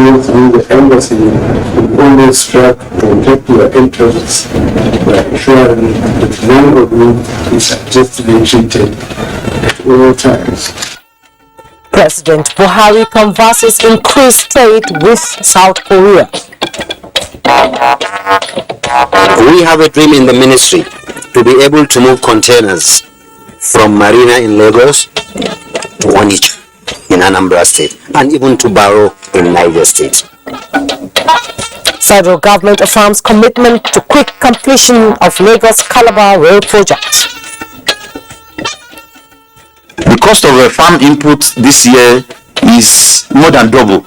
you through the embassy will always strive to protect your interests by ensuring that none of you is unjustly treated at all times. President Buhari converses increased trade with South Korea. We have a dream in the ministry to be able to move containers from Marina in Lagos to Onitsha in Anambra State and even to Baro in Niger State. Federal government affirms commitment to quick completion of Lagos-Calabar road project. The cost of farm inputs this year is more than double,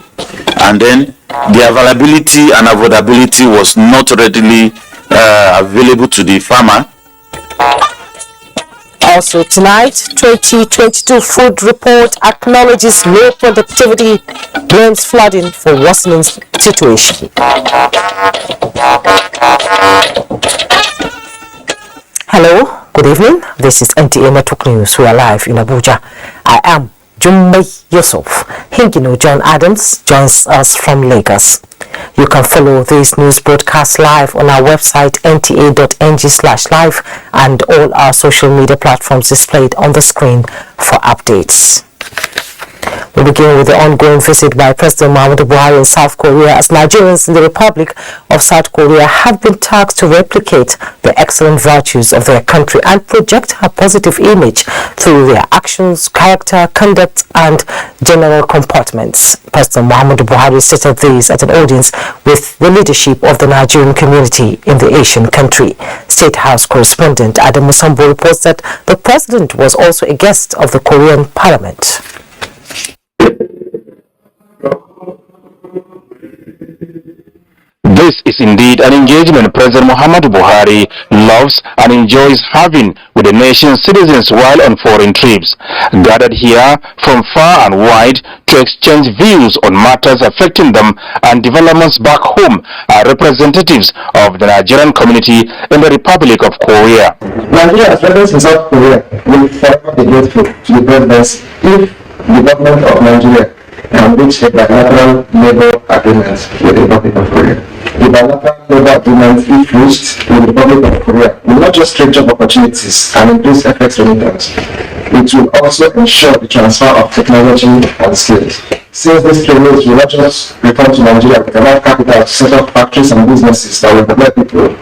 and then the availability and affordability was not readily available to the farmer. Also tonight, 2022 food report acknowledges low productivity, blames flooding for worsening situation. Hello, good evening. This is NTA Network News. We are live in Abuja. I am Jummai Yusuf. Hingino John Adams joins us from Lagos. You can follow this news broadcast live on our website nta.ng/live and all our social media platforms displayed on the screen for updates. We begin with the ongoing visit by President Muhammadu Buhari in South Korea, as Nigerians in the Republic of South Korea have been tasked to replicate the excellent virtues of their country and project a positive image through their actions, character, conduct, and general comportments. President Muhammadu Buhari stated this at an audience with the leadership of the Nigerian community in the Asian country. State House correspondent Adam Musombo reports that the president was also a guest of the Korean Parliament. This is indeed an engagement President Muhammadu Buhari loves and enjoys having with the nation's citizens while on foreign trips. Gathered here from far and wide to exchange views on matters affecting them and developments back home are representatives of the Nigerian community in the Republic of Korea. Nigeria's presence in South Korea will forever be grateful to the presidency if the government of Nigeria can reach a bilateral labor agreement with the Republic of Korea. The bilateral labor agreement, if reached with the Republic of Korea, will not just create job opportunities and increase FX remittance. It will also ensure the transfer of technology and skills. Since these trainees will not just return to Nigeria with enough capital to set up factories and businesses that will employ people,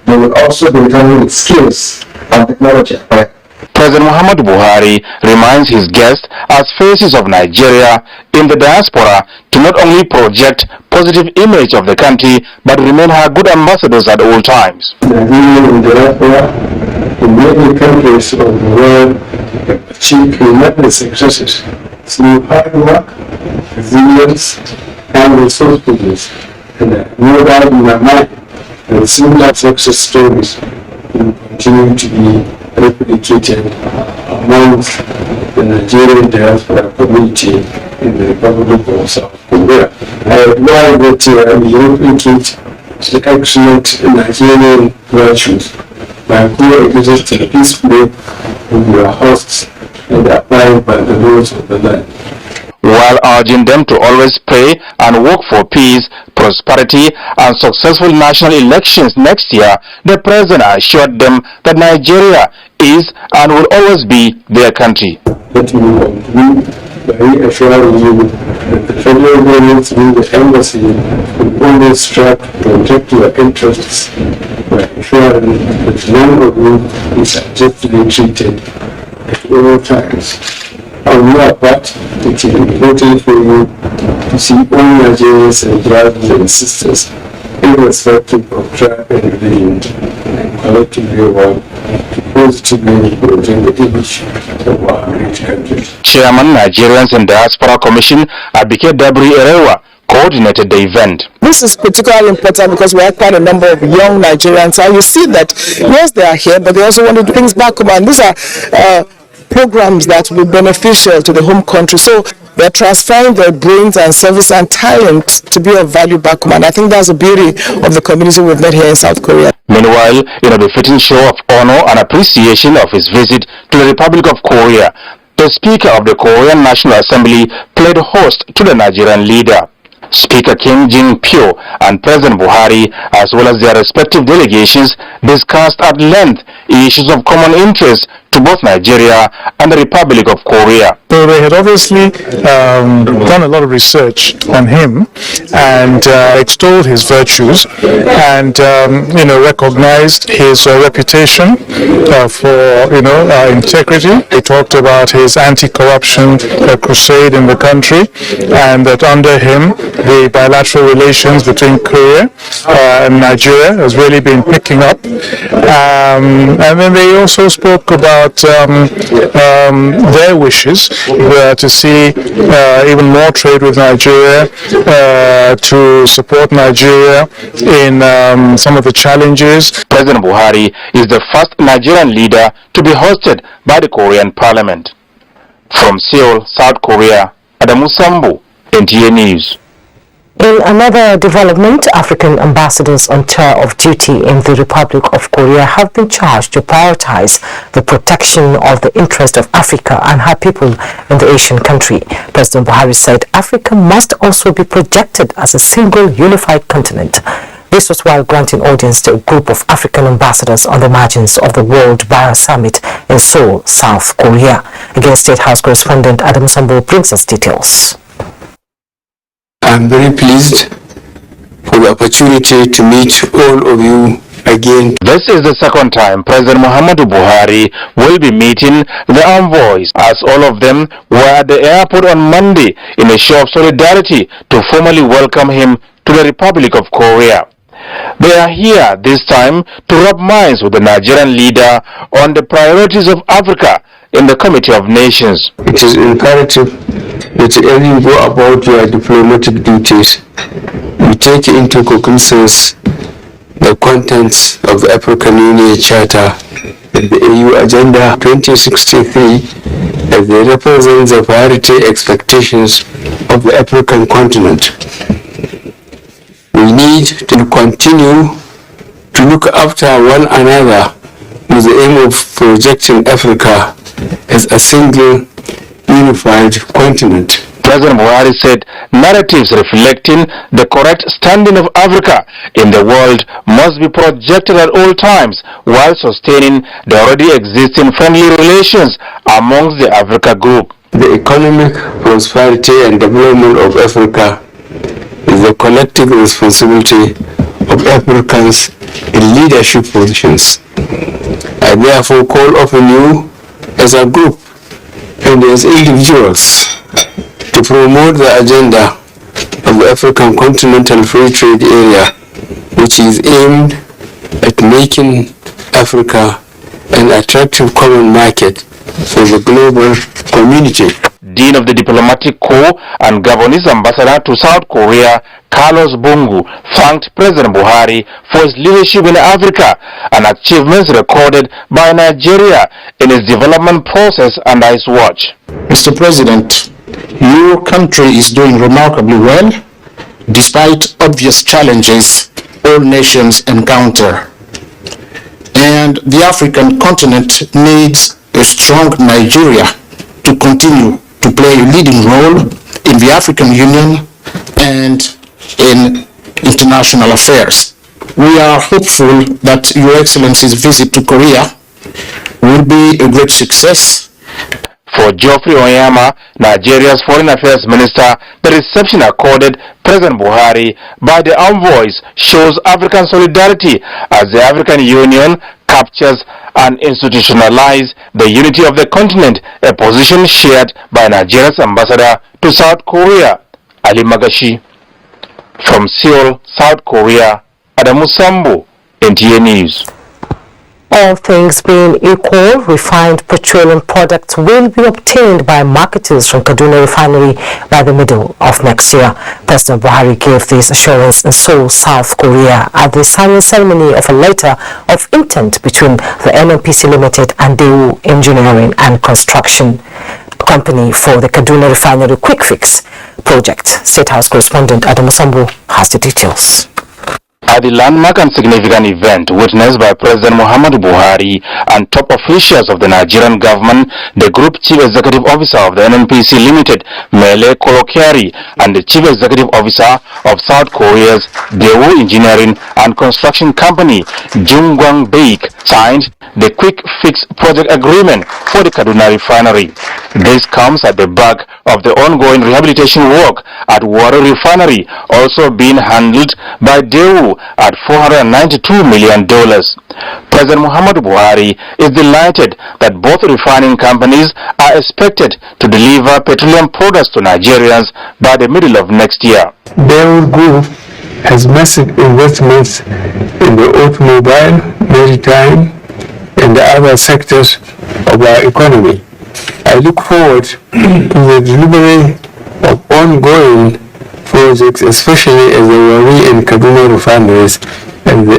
they will also be returning with skills and technology acquired. President Muhammadu Buhari reminds his guests as faces of Nigeria in the diaspora to not only project positive image of the country but remain her good ambassadors at all times. Nigerian in the diaspora in many countries of the world achieve tremendous successes through hard work, resilience, and resourcefulness. And no doubt in my mind that similar success stories will continue to be replicated amongst the Nigerian diaspora community in the Republic of South Korea. I admire that we replicate the excellent Nigerian virtues by coexisting peacefully with your hosts and abiding by the laws of the land. While urging them to always pray and work for peace, prosperity, and successful national elections next year, the president assured them that Nigeria is and will always be their country. Let me conclude by reassuring you that the federal government through the embassy will always strive to protect your interests by ensuring that none of you is unjustly treated at all times. On your part, it is important for you to see all Nigerians and brothers and sisters, irrespective of tribe and religion, and collectively work to positively project the image of our great country. Chairman, Nigerians in Diaspora Commission, Abike Dabri Erewa, coordinated the event. This is particularly important because we have quite a number of young Nigerians, and you see that, yes, they are here, but they also want to do things back home, and these are programs that will be beneficial to the home country. So they're transferring their brains and service and talent to be of value back home. And I think that's the beauty of the community we've met here in South Korea. Meanwhile, in a befitting show of honor and appreciation of his visit to the Republic of Korea, the Speaker of the Korean National Assembly played host to the Nigerian leader. Speaker Kim Jin-pyo and President Buhari, as well as their respective delegations, discussed at length issues of common interest to both Nigeria and the Republic of Korea. So they had obviously done a lot of research on him and extolled his virtues and recognized his reputation for integrity. They talked about his anti-corruption crusade in the country, and that under him the bilateral relations between Korea and Nigeria has really been picking up. And then they also spoke about their wishes to see even more trade with Nigeria, to support Nigeria in some of the challenges. President Buhari is the first Nigerian leader to be hosted by the Korean Parliament. From Seoul, South Korea, Adamu Sambu, NTA News. In another development, African ambassadors on tour of duty in the Republic of Korea have been charged to prioritize the protection of the interest of Africa and her people in the Asian country. President Buhari said Africa must also be projected as a single unified continent. This was while granting audience to a group of African ambassadors on the margins of the World Bara Summit in Seoul, South Korea. Again, State House correspondent Adam Sambo brings us details. I'm very pleased for the opportunity to meet all of you again. This is the second time President Muhammadu Buhari will be meeting the envoys, as all of them were at the airport on Monday in a show of solidarity to formally welcome him to the Republic of Korea. They are here this time to rub minds with the Nigerian leader on the priorities of Africa in the Committee of Nations. It is imperative that as you go about your diplomatic duties, you take into cognizance the contents of the African Union Charter and the EU Agenda 2063 as they represent the priority expectations of the African continent. We need to continue to look after one another with the aim of projecting Africa as a single unified continent. President Buhari said narratives reflecting the correct standing of Africa in the world must be projected at all times while sustaining the already existing friendly relations amongst the Africa group. The economic prosperity and development of Africa is the collective responsibility of Africans in leadership positions. I therefore call upon you as a group and as individuals to promote the agenda of the African Continental Free Trade Area, which is aimed at making Africa an attractive common market for the global community. Dean of the Diplomatic Corps and Gabonese Ambassador to South Korea, Carlos Bungu, thanked President Buhari for his leadership in Africa and achievements recorded by Nigeria in its development process under his watch. Mr. President, your country is doing remarkably well despite obvious challenges all nations encounter. And the African continent needs a strong Nigeria to continue to play a leading role in the African Union and in international affairs. We are hopeful that Your Excellency's visit to Korea will be a great success. For Geoffrey Onyema, Nigeria's Foreign Affairs Minister, the reception accorded President Buhari by the envoys shows African solidarity as the African Union captures and institutionalizes the unity of the continent, a position shared by Nigeria's ambassador to South Korea, Ali Magashi. From Seoul, South Korea, Adamu Sambu, NTA News. All things being equal, refined petroleum products will be obtained by marketers from Kaduna Refinery by the middle of next year. President Buhari gave this assurance in Seoul, South Korea at the signing ceremony of a letter of intent between the NNPC Limited and Daewoo Engineering and Construction Company for the Kaduna Refinery Quick Fix project. State House correspondent Adam Sambu has the details. At the landmark and significant event witnessed by President Muhammadu Buhari and top officials of the Nigerian government, the Group Chief Executive Officer of the NNPC Limited, Mele Kolokyari, and the Chief Executive Officer of South Korea's Daewoo Engineering and Construction Company, Jungwang Baek, signed the Quick Fix Project Agreement for the Kaduna Refinery. This comes at the back of the ongoing rehabilitation work at Warri Refinery, also being handled by Daewoo at $492 million. President Muhammadu Buhari is delighted that both refining companies are expected to deliver petroleum products to Nigerians by the middle of next year. Daewoo Group has massive investments in the automobile, maritime, and the other sectors of our economy. I look forward to the delivery of ongoing projects, especially as the Warri and Kaduna refineries and the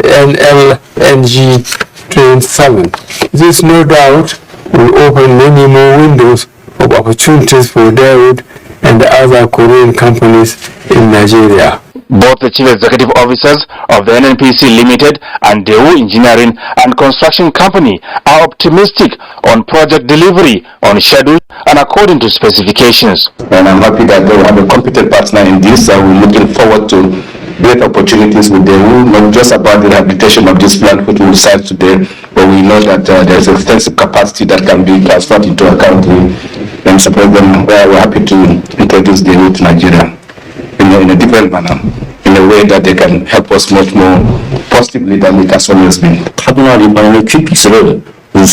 LNG Train 7. This, no doubt, will open many more windows of opportunities for Daewoo and the other Korean companies in Nigeria. Both the Chief Executive Officers of the NNPC Limited and Daewoo Engineering and Construction Company are optimistic on project delivery on schedule and according to specifications. And I'm happy that we have a competent partner in this, and we're looking forward to great opportunities with Daewoo, not just about the rehabilitation of this plant which we will start today, but we know that there's extensive capacity that can be transferred into our country and support them. We're happy to introduce Daewoo to Nigeria in a different manner, in a way that they can help us much more positively than it has always been. We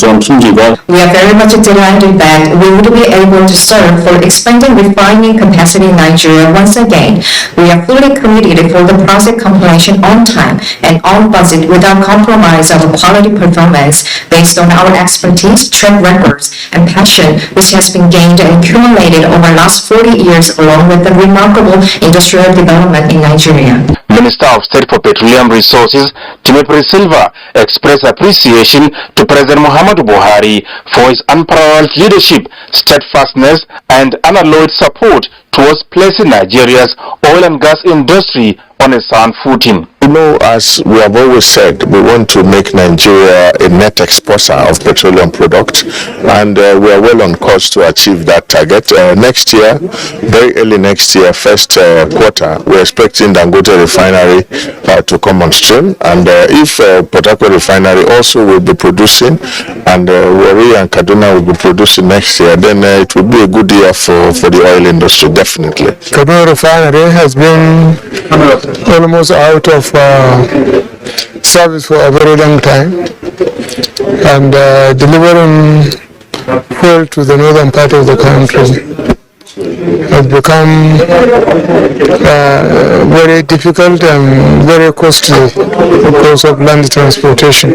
are very much delighted that we would be able to serve for expanding refining capacity in Nigeria once again. We are fully committed for the project completion on time and on budget without compromise of quality performance based on our expertise, track records, and passion which has been gained and accumulated over the last 40 years along with the remarkable industrial development in Nigeria. Minister of State for Petroleum Resources, Timothy Silva, expressed appreciation to President Muhammadu Buhari for his unparalleled leadership, steadfastness, and unalloyed support towards placing Nigeria's oil and gas industry on a sound footing. You know, as we have always said, we want to make Nigeria a net exporter of petroleum products, and we are well on course to achieve that target. Next year, very early next year, first quarter, we're expecting Dangote Refinery to come on stream, and if Port Harcourt Refinery also will be producing, and Warri and Kaduna will be producing next year, then it will be a good year for the oil industry, definitely. Kaduna Refinery has been almost out of service for a very long time, and delivering fuel to the northern part of the country has become very difficult and very costly because of land transportation.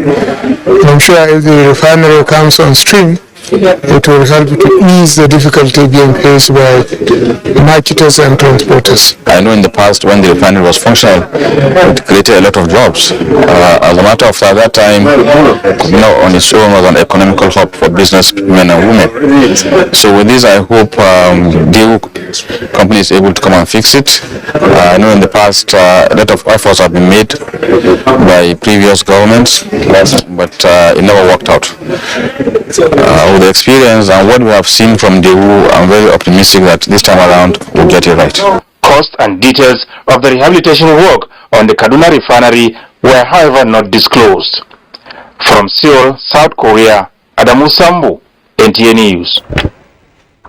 I'm sure if the refinery comes on stream, it will help to ease the difficulty being faced by marketers and transporters. I know in the past when the refinery was functional, it created a lot of jobs. As a matter of fact, at that time, on its own was an economical hub for businessmen and women. So with this, I hope the company is able to come and fix it. I know in the past, a lot of efforts have been made by previous governments, but it never worked out. With the experience and what we have seen from Daewoo, I'm very optimistic that this time around we'll get it right. Cost and details of the rehabilitation work on the Kaduna Refinery were, however, not disclosed. From Seoul, South Korea, Adamu Sambu, NTA News.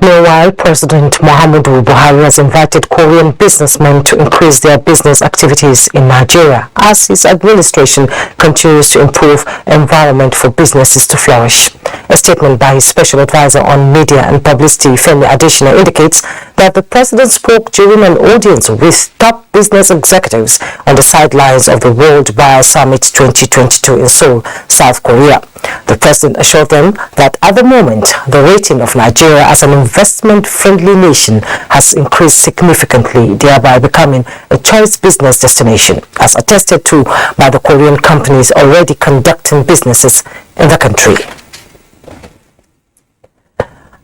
Meanwhile, President Muhammadu Buhari has invited Korean businessmen to increase their business activities in Nigeria as his administration continues to improve environment for businesses to flourish. A statement by his special advisor on media and publicity, Femi Adesina, indicates that the president spoke during an audience with top business executives on the sidelines of the World Buyer Summit 2022 in Seoul, South Korea. The president assured them that at the moment, the rating of Nigeria as an investment-friendly nation has increased significantly, thereby becoming a choice business destination, as attested to by the Korean companies already conducting businesses in the country.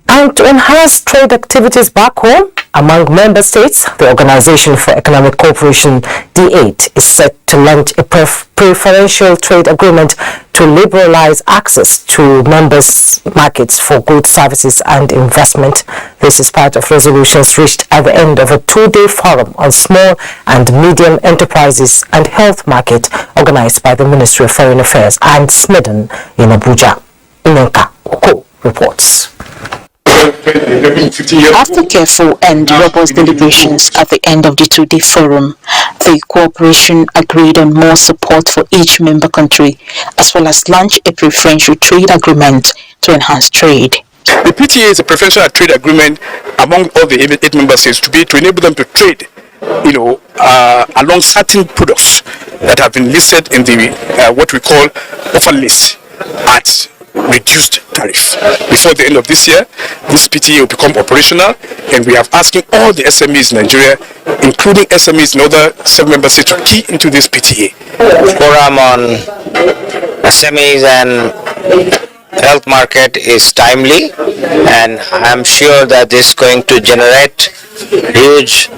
And to enhance trade activities back home, Among member states, the Organization for Economic Cooperation, D8, is set to launch a preferential trade agreement to liberalize access to members' markets for goods, services and investment. This is part of resolutions reached at the end of a two-day forum on small and medium enterprises and health market organized by the Ministry of Foreign Affairs and SMIDN in Abuja. Inenka Oko reports. After careful and robust deliberations at the end of the two-day forum, the cooperation agreed on more support for each member country, as well as launch a preferential trade agreement to enhance trade. The PTA is a preferential trade agreement among all the 8 member states to enable them to trade, along certain products that have been listed in the what we call offer list at reduced tariff. Before the end of this year, this PTA will become operational, and we are asking all the SMEs in Nigeria, including SMEs in other 7 member states, to key into this PTA. Forum on SMEs and health market is timely, and I'm sure that this is going to generate huge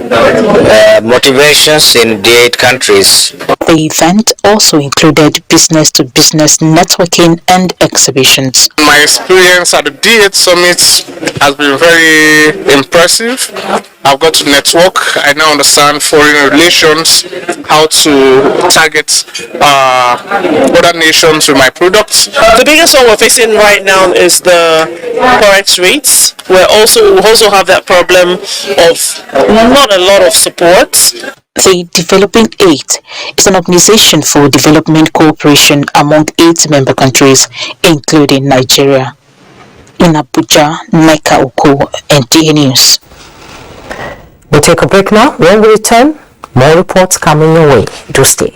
motivations in the 8 countries. The event also included business-to-business networking and exhibitions. My experience at the D8 Summit has been very impressive. I've got to network. I now understand foreign relations, how to target other nations with my products. The biggest one we're facing right now is the forex rates. We also have that problem of not a lot of support. The Developing 8 is an organization for development cooperation among 8 member countries, including Nigeria. In Abuja, Neka Oko, NTA News. We'll take a break now. When we return, more reports coming your way. Do stay.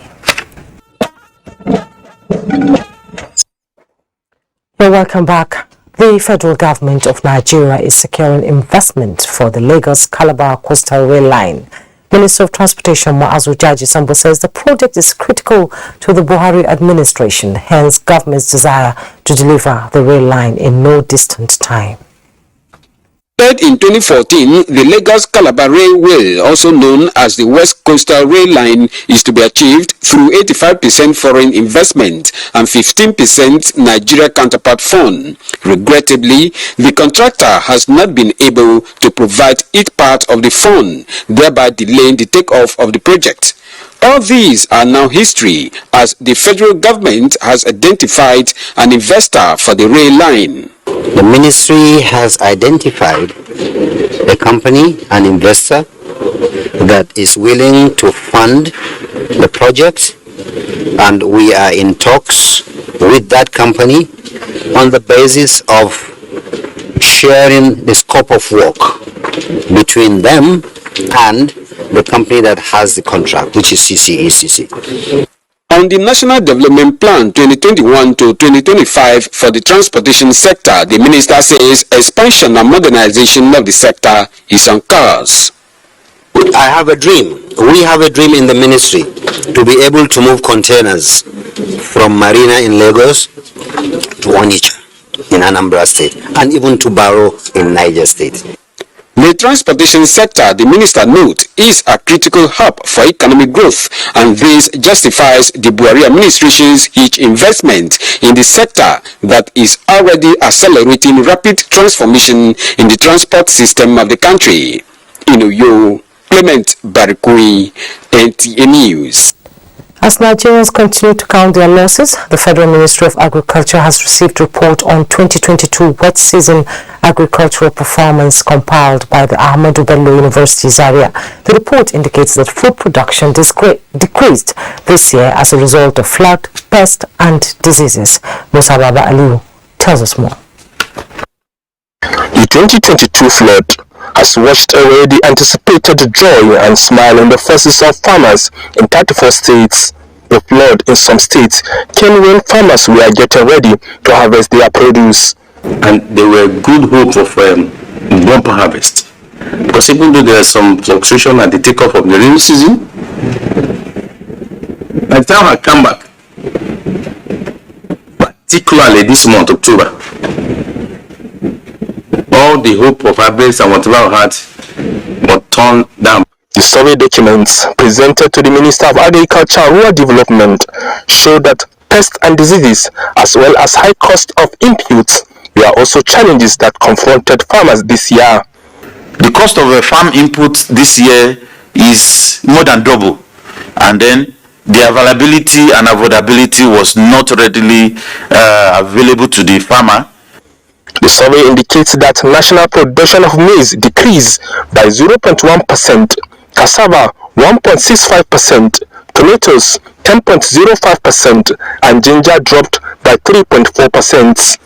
You're welcome back. The federal government of Nigeria is securing investment for the Lagos-Calabar coastal rail line. Minister of Transportation Muazu Jaji Sambo says the project is critical to the Buhari administration, hence government's desire to deliver the rail line in no distant time. In 2014, the Lagos-Calabar Railway, also known as the West Coastal Rail Line, is to be achieved through 85% foreign investment and 15% Nigeria counterpart fund. Regrettably, the contractor has not been able to provide its part of the fund, thereby delaying the takeoff of the project. All these are now history, as the federal government has identified an investor for the rail line. The ministry has identified a company, an investor, that is willing to fund the project, and we are in talks with that company on the basis of sharing the scope of work between them and the company that has the contract, which is CCECC. On the National Development Plan 2021 to 2025 for the transportation sector, the minister says expansion and modernization of the sector is on course. I have a dream. We have a dream in the ministry to be able to move containers from Marina in Lagos to Onitsha in Anambra State, and even to Baro in Niger State. The transportation sector, the minister notes, is a critical hub for economic growth, and this justifies the Buhari administration's huge investment in the sector that is already accelerating rapid transformation in the transport system of the country. In Uyo, Clement Barikui, NTA News. As Nigerians continue to count their losses, the Federal Ministry of Agriculture has received a report on 2022 wet season agricultural performance compiled by the Ahmadu Bello University Zaria. The report indicates that food production decreased this year as a result of flood, pest and diseases. Musa Baba Aliu tells us more. The 2022 flood has washed away the anticipated joy and smile on the faces of farmers in 34 states. The flood in some states came when farmers were getting ready to harvest their produce. And there were good hope of bumper harvest. Because even though there is some fluctuation at the takeoff of the rainy season, by the time I come back, particularly this month, October, all the hope of harvest and whatever I had turn down. The survey documents presented to the Minister of Agriculture and Rural Development show that pests and diseases, as well as high cost of inputs, were also challenges that confronted farmers this year. The cost of a farm input this year is more than double, and then the availability and affordability was not readily available to the farmer. The survey indicates that national production of maize decreased by 0.1%, cassava 1.65%, tomatoes 10.05%, and ginger dropped by 3.4%.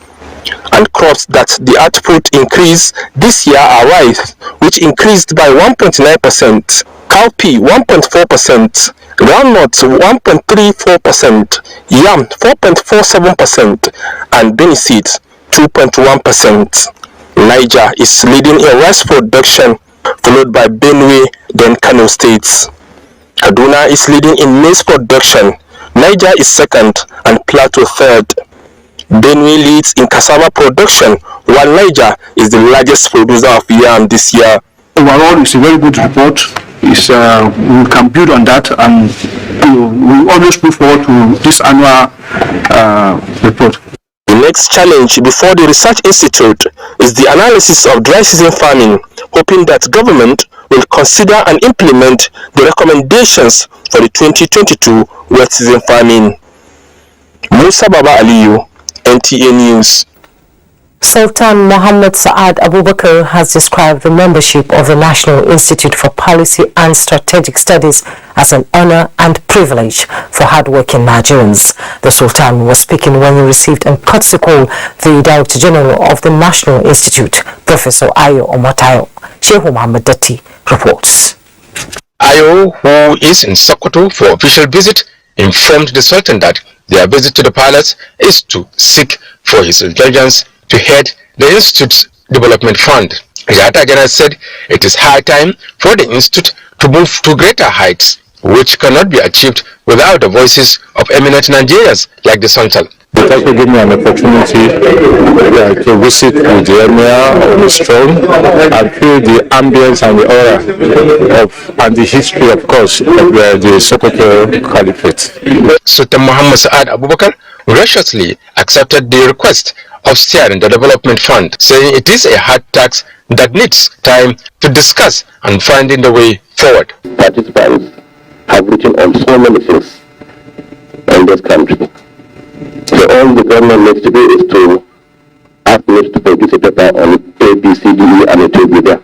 And crops that the output increase this year are rice, which increased by 1.9%, cowpea 1.4%, groundnut 1.34%, yam 4.47%, and bean seeds 2.1%. Niger is leading in rice production, followed by Benue, then Kano states. Kaduna is leading in maize production, Niger is second, and Plateau third. Benue leads in cassava production, while Niger is the largest producer of yam this year. Overall, it's a very good report. We can build on that, and we always look forward to this annual report. The next challenge before the Research Institute is the analysis of dry season farming, hoping that government will consider and implement the recommendations for the 2022 wet season farming. Musa Baba Aliyu, NTA News. Sultan Mohammed Saad Abubakar has described the membership of the National Institute for Policy and Strategic Studies as an honor and privilege for hardworking Nigerians. The Sultan was speaking when he received and courtesy call the Director General of the National Institute, Professor Ayo Omotayo. Shehu Muhammad Datti reports. Ayo, who is in Sokoto for official visit, informed the Sultan that their visit to the palace is to seek for his indulgence to head the Institute's development fund. The Director General said it is high time for the Institute to move to greater heights, which cannot be achieved without the voices of eminent Nigerians like the Sultan. It also gave me an opportunity to visit with the Emir on his throne and feel the ambience and the aura and the history, of course, of the Sokoto Caliphate. Sultan Muhammad Saad Abubakar graciously accepted the request of steering the development fund, saying it is a hard task that needs time to discuss and finding the way forward. Participants have written on so many things in this country. So all the government needs to do is to ask me to produce a paper on A, B, C, D, E, and it will be there.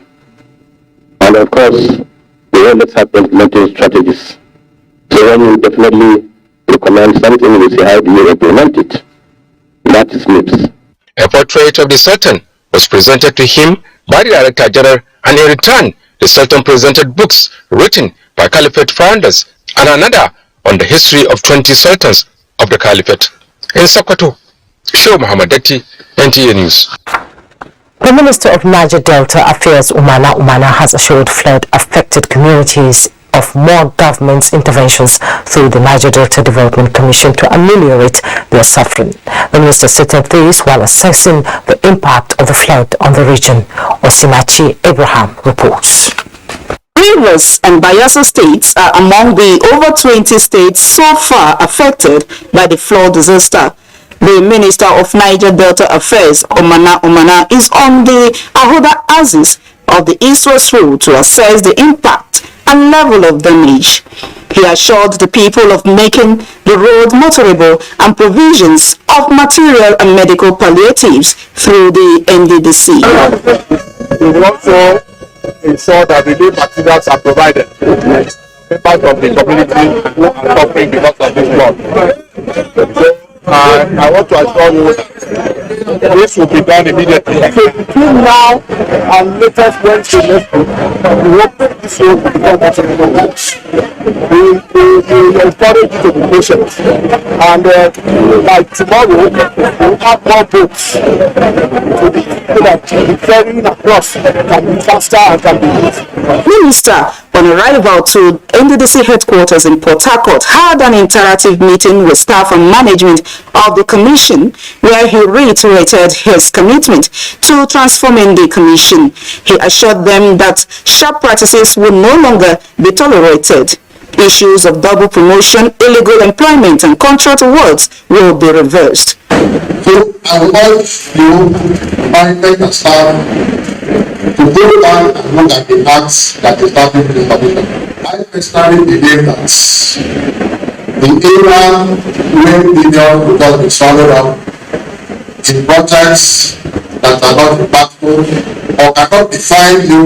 And of course, we always have implementing strategies. So when you definitely recommend something, we say, how do you implement it? That is MIPS. A portrait of the Sultan was presented to him by the Director General, and in return, the Sultan presented books written by Caliphate founders and another on the history of 20 sultans of the Caliphate. In Sokoto, Shehu Muhammad Datti, NTA News. The Minister of Niger Delta Affairs, Umana has assured flood-affected communities of more government interventions through the Niger Delta Development Commission to ameliorate their suffering. The minister stated this while assessing the impact of the flood on the region. Osinachi Abraham reports. Rivers and Bayelsa states are among the over 20 states so far affected by the flood disaster. The Minister of Niger Delta Affairs, Umana, is on the Ahoda axis of the east-west road to assess the impact and level of damage. He assured the people of making the road motorable and provisions of material and medical palliatives through the NDDC. We will also ensure that relief materials are provided. Members of the community who are suffering because of this flood. I want to assure you this will be done immediately. So between now and latest Wednesday next week, we hope that this road will become possible. We encourage you to be patient. And by tomorrow, we'll have more boats to be so that the ferrying across can be faster and can be easy. Minister on arrival to NDDC headquarters in Port Harcourt, had an interactive meeting with staff and management of the commission, where he reiterated his commitment to transforming the commission. He assured them that sharp practices will no longer be tolerated. Issues of double promotion, illegal employment, and contract awards will be reversed. So I would urge you, management and staff, to go down and look at the acts that establish the commission. I personally believe that the era when million will be swallowed up in projects that are not impactful or cannot define you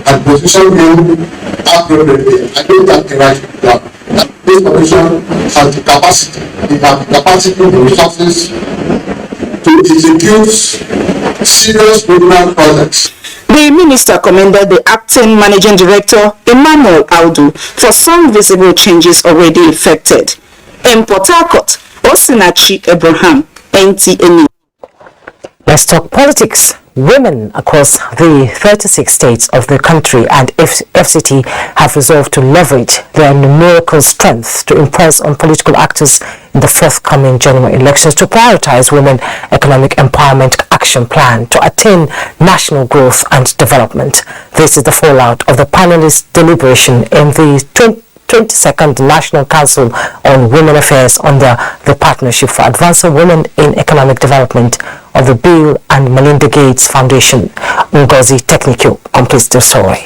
and position you appropriately. I think that's the right plan. This commission has the capacity, the resources to execute serious regional projects. The minister commended the acting managing director, Emmanuel Audu, for some visible changes already effected. In Port Harcourt, Osinachi Abraham, NTA. Let's talk politics. Women across the 36 states of the country and FCT have resolved to leverage their numerical strength to impress on political actors in the forthcoming general elections to prioritize women economic empowerment action plan to attain national growth and development. This is the fallout of the panelists' deliberation in the 22nd National Council on Women Affairs under the Partnership for Advancing Women in Economic Development of the Bill and Melinda Gates Foundation. Ngozi Technical completes the story.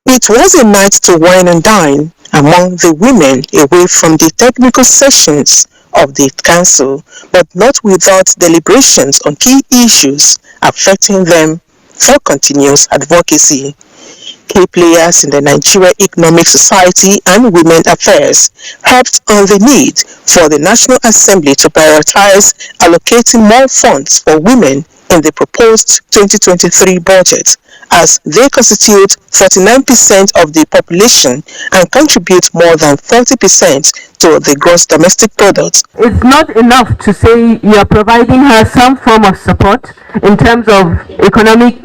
It was a night to wine and dine among the women away from the technical sessions of the council, but not without deliberations on key issues affecting them for continuous advocacy. Key players in the Nigeria Economic Society and Women Affairs harped on the need for the National Assembly to prioritize allocating more funds for women in the proposed 2023 budget, as they constitute 49% of the population and contribute more than 40% to the gross domestic product. It's not enough to say you are providing her some form of support in terms of economic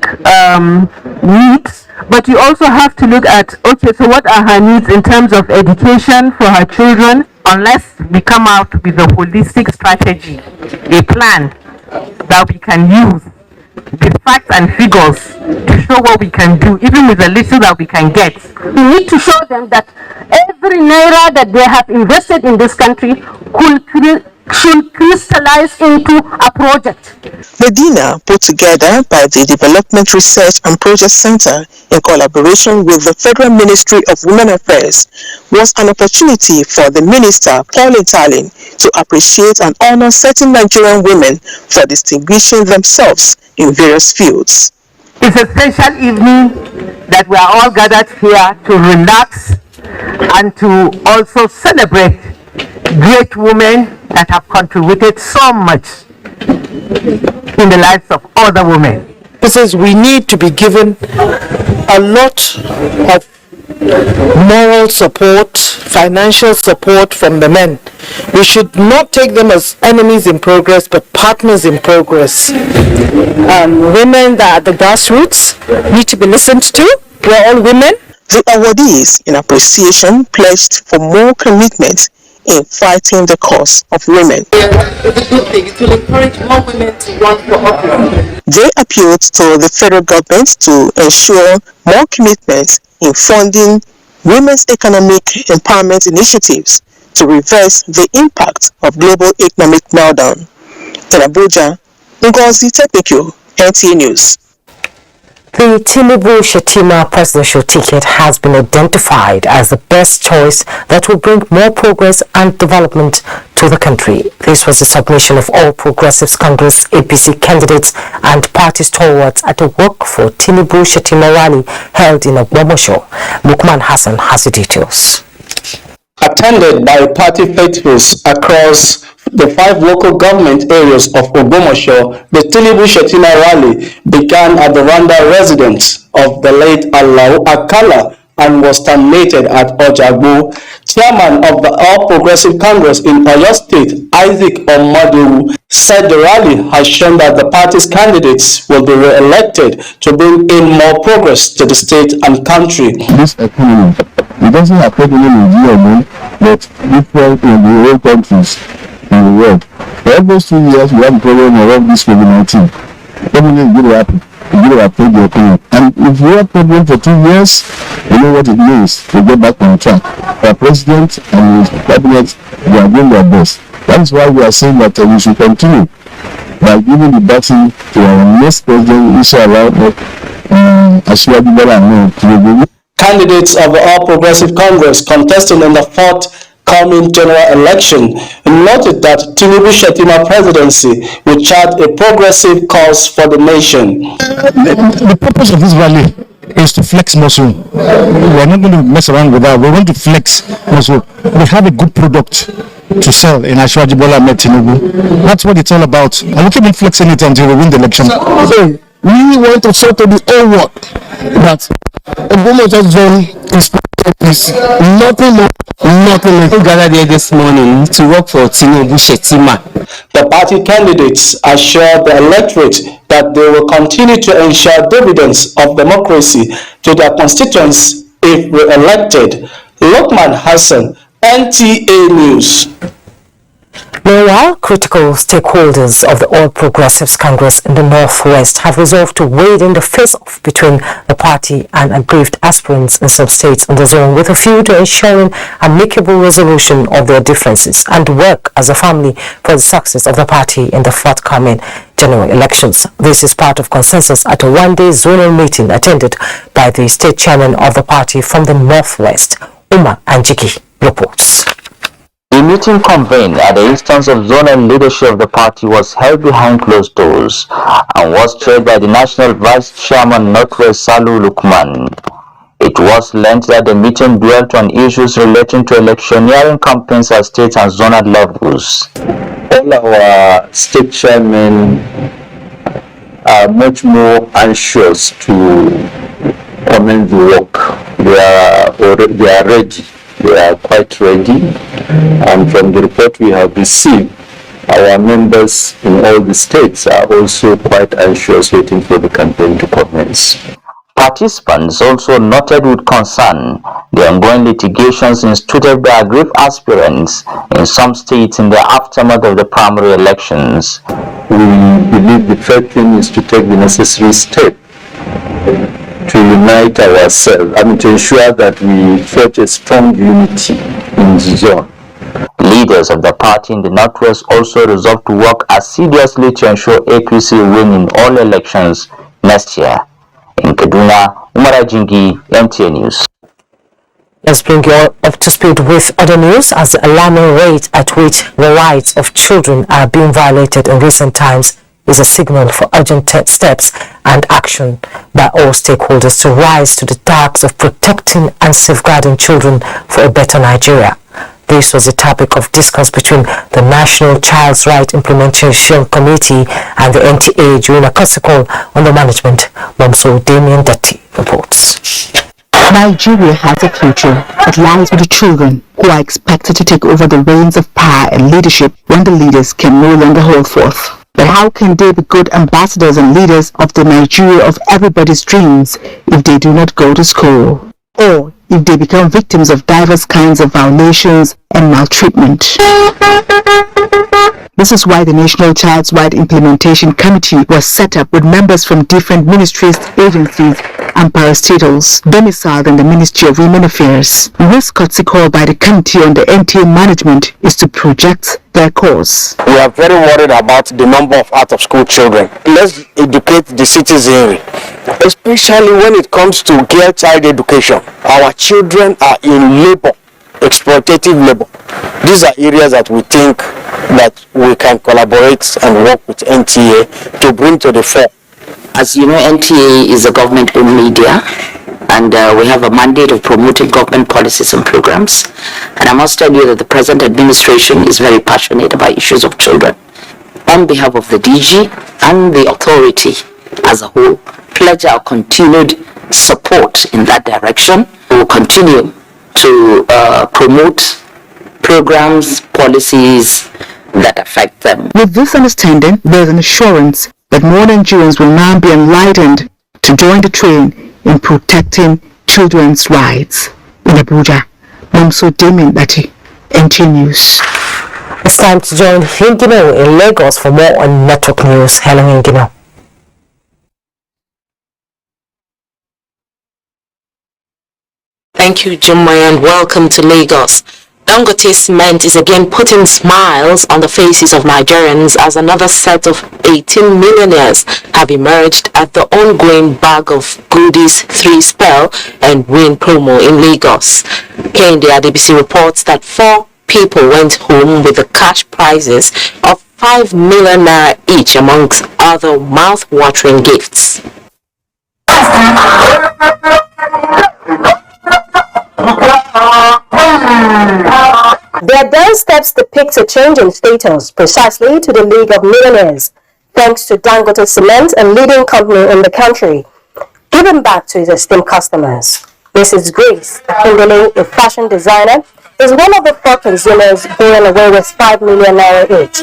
needs, but you also have to look at, okay, so what are her needs in terms of education for her children? Unless we come out with a holistic strategy, a plan that we can use with facts and figures to show what we can do, even with the little that we can get. We need to show them that every naira that they have invested in this country should crystallize into a project. The dinner, put together by the Development Research and Project Center in collaboration with the Federal Ministry of Women Affairs, was an opportunity for the Minister, Paul Italin, to appreciate and honor certain Nigerian women for distinguishing themselves in various fields. It's a special evening that we are all gathered here to relax and to also celebrate great women that have contributed so much in the lives of other women. Because we need to be given a lot of moral support, financial support from the men. We should not take them as enemies in progress, but partners in progress. Women that are at the grassroots need to be listened to. We're all women. The awardees, in appreciation, pledged for more commitment in fighting the cause of women. It's a good thing. It will encourage more women to run for office. They appealed to the federal government to ensure more commitment in funding women's economic empowerment initiatives to reverse the impact of global economic meltdown. In Abuja, Ngozi Technical, NTA News. The Tinubu-Shettima presidential ticket has been identified as the best choice that will bring more progress and development to the country. This was the submission of All Progressives Congress APC candidates and party stalwarts at a Work for Tinubu-Shettima rally held in Ogbomoso. Lukman Hassan has the details. Attended by party faithfuls across the 5 local government areas of Ogbomoso, the Tinubu-Shettima rally began at the Rwanda residence of the late Alao Akala and was terminated at Ojagbo. Chairman of the All Progressive Congress in Oyo State, Isaac Omodewu, said the rally has shown that the party's candidates will be re-elected to bring in more progress to the state and country. This economy, it doesn't affect only Nigeria alone, but different in the whole countries in the world. For almost 2 years, we have a problem around this COVID-19. Everything is going to happen. It's going to affect the economy. And if we have problem for 2 years, you know what it means to get back on track. Our president and his cabinet, they are doing their best. That is why we are saying that we should continue by giving the battle to our next president, Inshallah, Asiwaju Bola Ahmed Tinubu. Candidates of the All Progressive Congress contesting in the forthcoming general election noted that Tinubu Shettima presidency will chart a progressive course for the nation. The purpose of this rally is to flex muscle. We are not going to mess around with that. We want to flex muscle. We have a good product to sell in Asiwaju Bola Ahmed Tinubu. That's what it's all about. And we keep on flexing it until we win the election. So we want to show to the whole world that Obuja zone is nothing more, nothing less. We gathered here this morning to work for Tinubu Shettima. The party candidates assured the electorate that they will continue to ensure dividends of democracy to their constituents if re-elected. Lokman Hassan, NTA News. Meanwhile, critical stakeholders of the All Progressives Congress in the Northwest have resolved to wade in the face-off between the party and aggrieved aspirants in some states in the zone with a view to ensuring amicable resolution of their differences and work as a family for the success of the party in the forthcoming general elections. This is part of consensus at a one-day zonal meeting attended by the state chairman of the party from the Northwest, Umar Anjiki, reports. The meeting convened at the instance of zonal leadership of the party was held behind closed doors and was chaired by the National Vice Chairman Northwest Salu Lukman. It was learnt that the meeting dwelt on issues relating to electioneering campaigns at state and zonal levels. All our state chairmen are much more anxious to commence the work. They are ready. They are quite ready, and from the report we have received, our members in all the states are also quite anxious waiting for the campaign to commence. Participants also noted with concern the ongoing litigations instituted by aggrieved aspirants in some states in the aftermath of the primary elections. We believe the third thing is to take the necessary step to unite ourselves, to ensure that we forge a strong unity in the zone. Leaders of the party in the Northwest also resolved to work assiduously to ensure APC win in all elections next year. In Kaduna, Umar Ajingi, NTA News. Let's bring you all up to speed with other news as the alarming rate at which the rights of children are being violated in recent times is a signal for urgent steps and action by all stakeholders to rise to the task of protecting and safeguarding children for a better Nigeria. This was the topic of discourse between the National Child's Right Implementation Committee and the NTA during a courtesy call on the management. Mamso Damien Datti reports. Nigeria has a future. It lies with the children who are expected to take over the reins of power and leadership when the leaders can no longer hold forth. But how can they be good ambassadors and leaders of the Nigeria of everybody's dreams if they do not go to school? Or if they become victims of diverse kinds of violations and maltreatment? This is why the National Child's Right Implementation Committee was set up with members from different ministries, agencies, and parastatals domiciled in the Ministry of Women Affairs. This courtesy call by the committee on the NTA management is to project their cause. We are very worried about the number of out-of-school children. Let's educate the citizenry, especially when it comes to girl child education. Our children are in labor, exploitative labor. These are areas that we think that we can collaborate and work with NTA to bring to the fore. As you know, NTA is a government-owned media, and we have a mandate of promoting government policies and programs. And I must tell you that the present administration is very passionate about issues of children. On behalf of the DG and the authority as a whole, pledge our continued support in that direction We will continue to promote programs, policies that affect them. With this understanding, there is an assurance that more Nigerians will now be enlightened to join the train in protecting children's rights. In Abuja, Mamso Damien Bati, NTA News. It's time to join Hingino in Lagos for more on Network News. Hello, Hingino. Thank you, Jumai, and welcome to Lagos. Dangote Cement is again putting smiles on the faces of Nigerians as another set of 18 millionaires have emerged at the ongoing Bag of Goodies 3 Spell and Win promo in Lagos. KND DBC reports that 4 people went home with the cash prizes of 5 million naira each, amongst other mouth-watering gifts. Their dance steps depict a change in status precisely to the League of Millionaires, thanks to Dangote Cement, a leading company in the country, giving back to its esteemed customers. Mrs. Grace Akindele, a fashion designer, is one of the 4 consumers going away with 5 million naira each.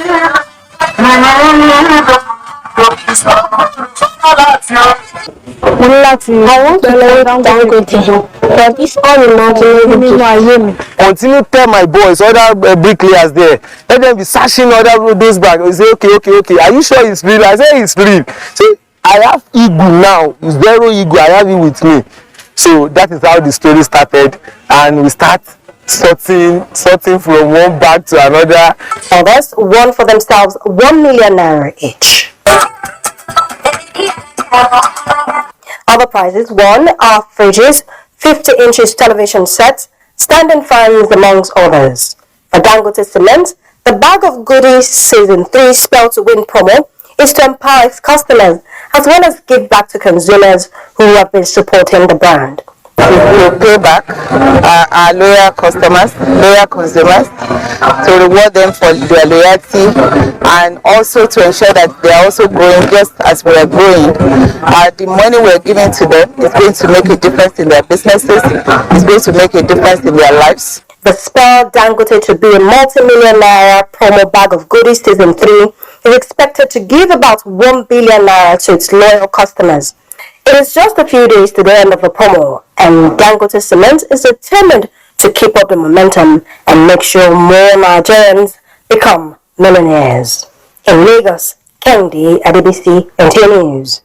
I want to play Dangote, but it's unimaginable. Continue tell my boys, other bricklayers there, let them be searching other those bags. They say, okay, are you sure it's real? I say it's real. So I have eagle now, it's zero eagle, I have it with me. So that is how the story started, and we start sorting from one bag to another. Others won for themselves 1 million naira each. Other prizes won are fridges, 50 inches television sets, standing fans, amongst others. For Dangote Cement, the Bag of Goodies Season 3 Spell to Win promo is to empower its customers as well as give back to consumers who have been supporting the brand. We will pay back our loyal customers, loyal consumers, to reward them for their loyalty, and also to ensure that they are also growing just as we are growing. The money we are giving to them is going to make a difference in their businesses, it's going to make a difference in their lives. The Spell Dangote to be a multi-million naira promo Bag of Goodies Season 3 is expected to give about 1 billion naira to its loyal customers. It is just a few days to the end of the promo, and Dangote Cement is determined to keep up the momentum and make sure more Nigerians become millionaires. In Lagos, KND DBC, NTA News.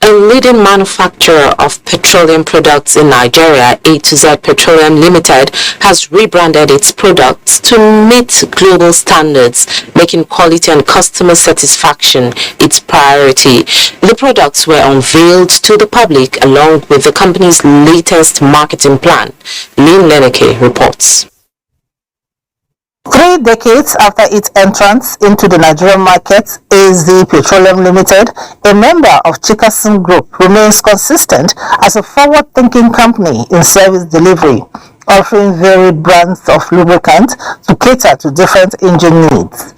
A leading manufacturer of petroleum products in Nigeria, A to Z Petroleum Limited, has rebranded its products to meet global standards, making quality and customer satisfaction its priority. The products were unveiled to the public along with the company's latest marketing plan. Lynn Leneke reports. 3 decades after its entrance into the Nigerian market, AZ Petroleum Limited, a member of Chikasun Group, remains consistent as a forward-thinking company in service delivery, offering varied brands of lubricant to cater to different engine needs.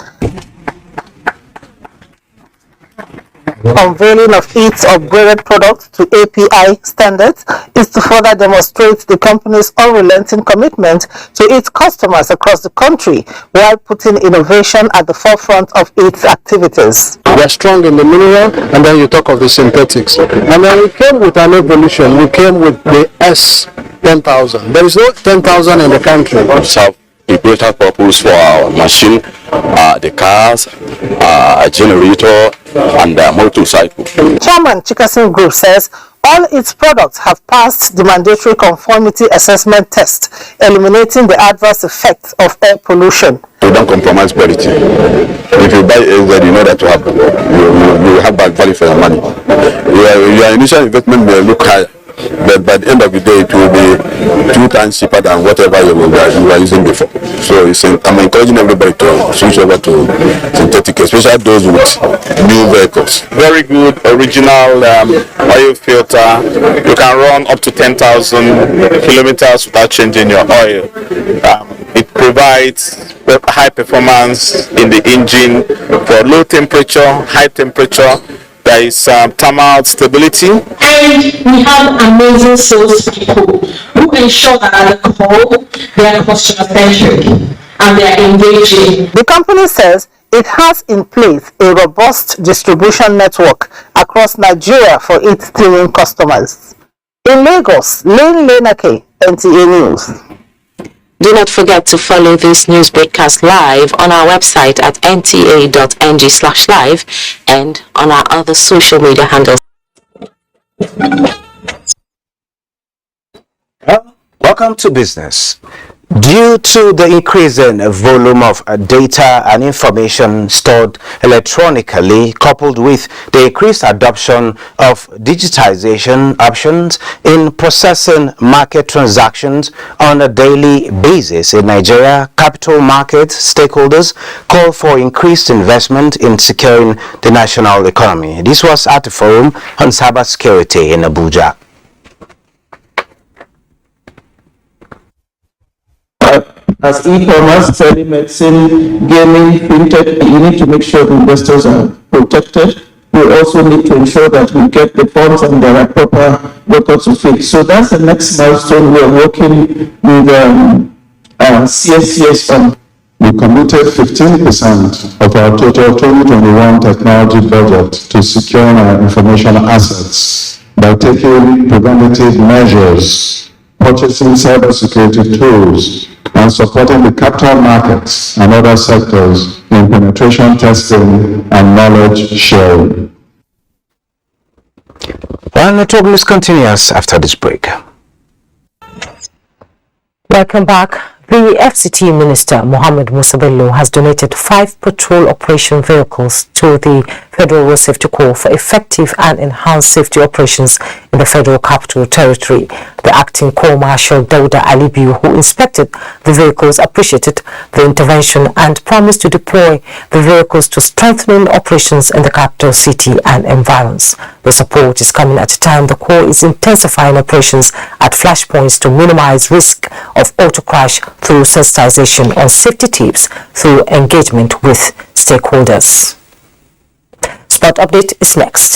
Unveiling of its upgraded product to API standards is to further demonstrate the company's unrelenting commitment to its customers across the country while putting innovation at the forefront of its activities. We are strong in the mineral, and then you talk of the synthetics. And then we came with an evolution. We came with the S10,000. There is no 10,000 in the country. A greater purpose for our machine, the cars, a generator, and a motorcycle. Chairman Chikasun Group says all its products have passed the mandatory conformity assessment test, eliminating the adverse effects of air pollution. We don't compromise quality. If you buy AZ, you know that you have bad value for your money. Your initial investment may look high, but by the end of the day, it will be 2 times cheaper than whatever you were using before. So I'm encouraging everybody to switch over to synthetic, especially those with new vehicles. Very good original oil filter. You can run up to 10,000 kilometers without changing your oil. It provides high performance in the engine for low temperature, high temperature. There is thermal stability. And we have amazing salespeople who ensure that at the core they are customer-centric and they are engaging. The company says it has in place a robust distribution network across Nigeria for its stealing customers. In Lagos, Lane Lenake, NTA News. Do not forget to follow this news broadcast live on our website at nta.ng/live and on our other social media handles. Welcome to business. Due to the increasing volume of data and information stored electronically, coupled with the increased adoption of digitization options in processing market transactions on a daily basis in Nigeria, capital market stakeholders call for increased investment in securing the national economy. This was at the forum on cybersecurity in Abuja. As e-commerce, telemedicine, gaming, fintech, you need to make sure the investors are protected. We also need to ensure that we get the funds and there are proper records of it. So that's the next milestone we are working with CSCS on. We committed 15% of our total 2021 technology budget to securing our information assets by taking preventative measures, purchasing cybersecurity tools, and supporting the capital markets and other sectors in penetration testing and knowledge sharing. Well, the talk news continues after this break. Welcome back. The FCT Minister, Mohammed Musa Bello, has donated 5 patrol operation vehicles to the Federal Road Safety Corps for effective and enhanced safety operations in the Federal Capital Territory. The acting Corps Marshal Dauda Alibiu, who inspected the vehicles, appreciated the intervention and promised to deploy the vehicles to strengthening operations in the capital city and environs. The support is coming at a time the Corps is intensifying operations at flashpoints to minimize risk of auto crash through sensitization on safety tips through engagement with stakeholders. Sport update is next.